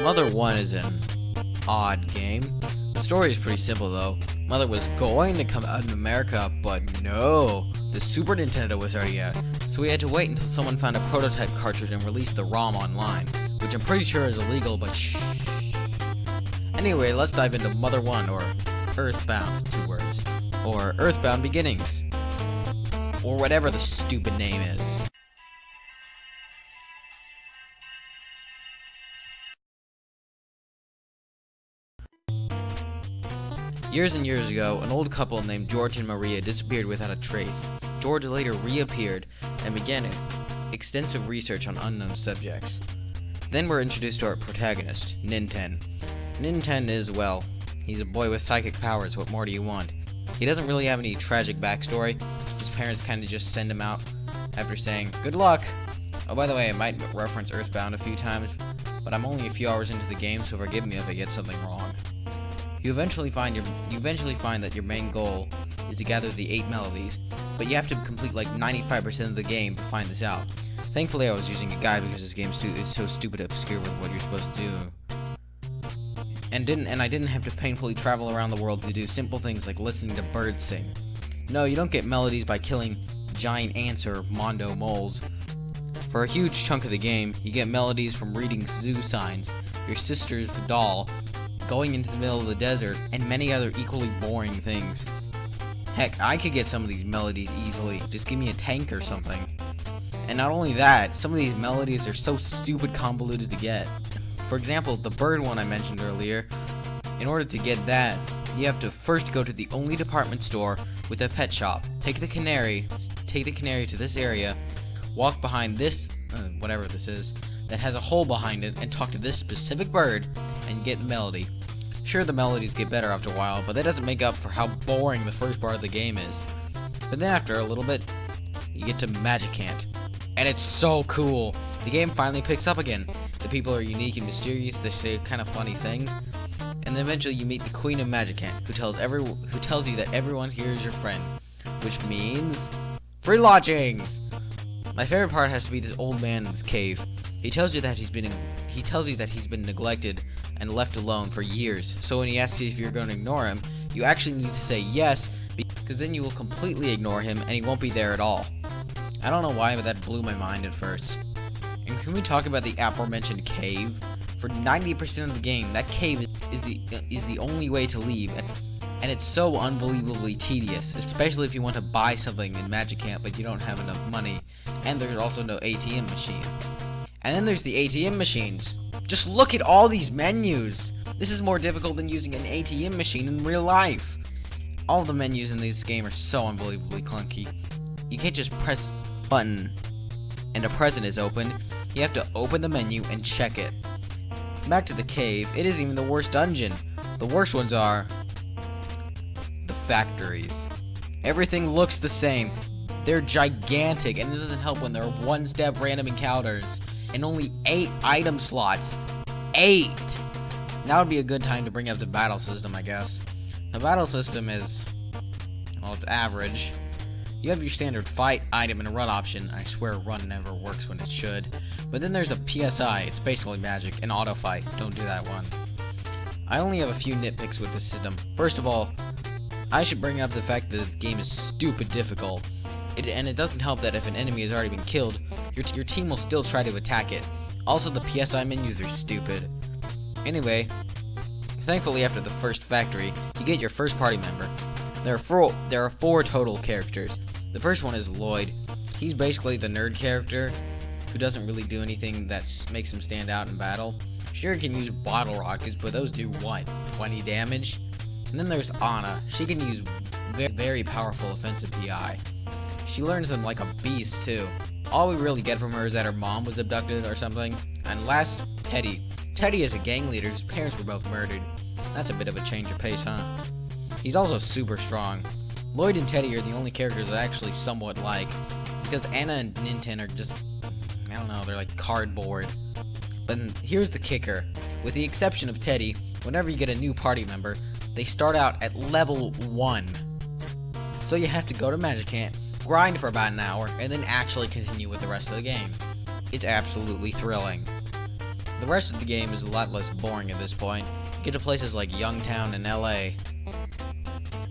Mother 1 is an odd game. The story is pretty simple though. Mother was going to come out in America, but no, the Super Nintendo was already out, so we had to wait until someone found a prototype cartridge and released the ROM online, which I'm pretty sure is illegal, but shh. Anyway, let's dive into Mother 1, or Earthbound, 2 words, or Earthbound Beginnings, or whatever the stupid name is. Years and years ago, an old couple named George and Maria disappeared without a trace. George later reappeared and began extensive research on unknown subjects. Then we're introduced to our protagonist, Ninten. Ninten is, well, he's a boy with psychic powers. What more do you want? He doesn't really have any tragic backstory. His parents kind of just send him out after saying, "Good luck!" Oh, by the way, I might reference Earthbound a few times, but I'm only a few hours into the game, so forgive me if I get something wrong. You eventually find that your main goal is to gather the 8 melodies, but you have to complete like 95% of the game to find this out. Thankfully, I was using a guide because this game is so stupid obscure with what you're supposed to do. And I didn't have to painfully travel around the world to do simple things like listening to birds sing. No, you don't get melodies by killing giant ants or mondo moles. For a huge chunk of the game, you get melodies from reading zoo signs, your sister's doll, going into the middle of the desert, and many other equally boring things. Heck, I could get some of these melodies easily. Just give me a tank or something. And not only that, some of these melodies are so stupid convoluted to get. For example, the bird one I mentioned earlier. In order to get that, you have to first go to the only department store with a pet shop. Take the canary to this area, walk behind this, whatever this is, that has a hole behind it, and talk to this specific bird, and get the melody. Sure, the melodies get better after a while, but that doesn't make up for how boring the first part of the game is. But then after a little bit, you get to Magicant, and it's so cool. The game finally picks up again. The people are unique and mysterious, they say kind of funny things, and then eventually you meet the Queen of Magicant, who tells you that everyone here is your friend, which means free lodgings. My favorite part has to be this old man in this cave. He tells you that he's been neglected and left alone for years. So when he asks you if you're going to ignore him, you actually need to say yes, because then you will completely ignore him and he won't be there at all. I don't know why, but that blew my mind at first. And can we talk about the aforementioned cave? For 90% of the game, that cave is the only way to leave, and it's so unbelievably tedious, especially if you want to buy something in Magicant but you don't have enough money, and there's also no ATM machine. And then there's the ATM machines. Just look at all these menus! This is more difficult than using an ATM machine in real life. All the menus in this game are so unbelievably clunky. You can't just press a button and a present is opened. You have to open the menu and check it. Back to the cave, it isn't even the worst dungeon. The worst ones are the factories. Everything looks the same. They're gigantic, and it doesn't help when there are one-step random encounters and only 8 item slots. 8! Now would be a good time to bring up the battle system, I guess. The battle system is, well, it's average. You have your standard fight, item, and run option. I swear run never works when it should. But then there's a PSI, it's basically magic, and auto fight. Don't do that one. I only have a few nitpicks with this system. First of all, I should bring up the fact that this game is stupid difficult. And it doesn't help that if an enemy has already been killed, your team will still try to attack it. Also, the PSI menus are stupid. Anyway, thankfully after the first factory, you get your first party member. There are 4 total characters. The first one is Lloyd. He's basically the nerd character who doesn't really do anything that makes him stand out in battle. Sure, he can use bottle rockets, but those do what? 20 damage? And then there's Anna. She can use very powerful offensive PI. She learns them like a beast, too. All we really get from her is that her mom was abducted or something. And last, Teddy. Teddy is a gang leader whose parents were both murdered. That's a bit of a change of pace, huh? He's also super strong. Lloyd and Teddy are the only characters that I actually somewhat like, because Anna and Ninten are just, I don't know, they're like cardboard. But here's the kicker. With the exception of Teddy, whenever you get a new party member, they start out at level 1. So you have to go to Magicant, grind for about an hour, and then actually continue with the rest of the game. It's absolutely thrilling. The rest of the game is a lot less boring at this point. You get to places like Youngtown and LA,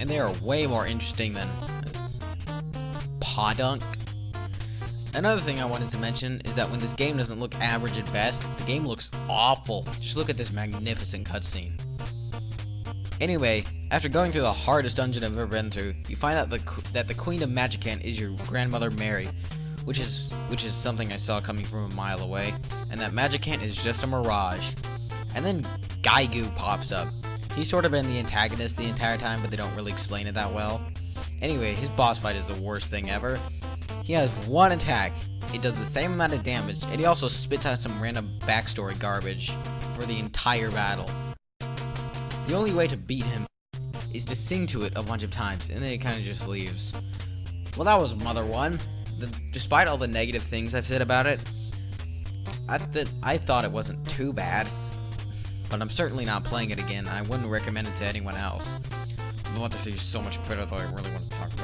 and they are way more interesting than Podunk. Another thing I wanted to mention is that when this game doesn't look average at best, the game looks awful. Just look at this magnificent cutscene. Anyway, after going through the hardest dungeon I've ever been through, you find out that the Queen of Magicant is your grandmother Mary, which is something I saw coming from a mile away, and that Magicant is just a mirage. And then Gaigu pops up. He's sort of been the antagonist the entire time, but they don't really explain it that well. Anyway, his boss fight is the worst thing ever. He has one attack, it does the same amount of damage, and he also spits out some random backstory garbage for the entire battle. The only way to beat him is to sing to it a bunch of times, and then it kind of just leaves. Well, that was Mother 1. Despite all the negative things I've said about it, I thought it wasn't too bad, but I'm certainly not playing it again, and I wouldn't recommend it to anyone else. Mother 3 is so much better, though I really want to talk about it.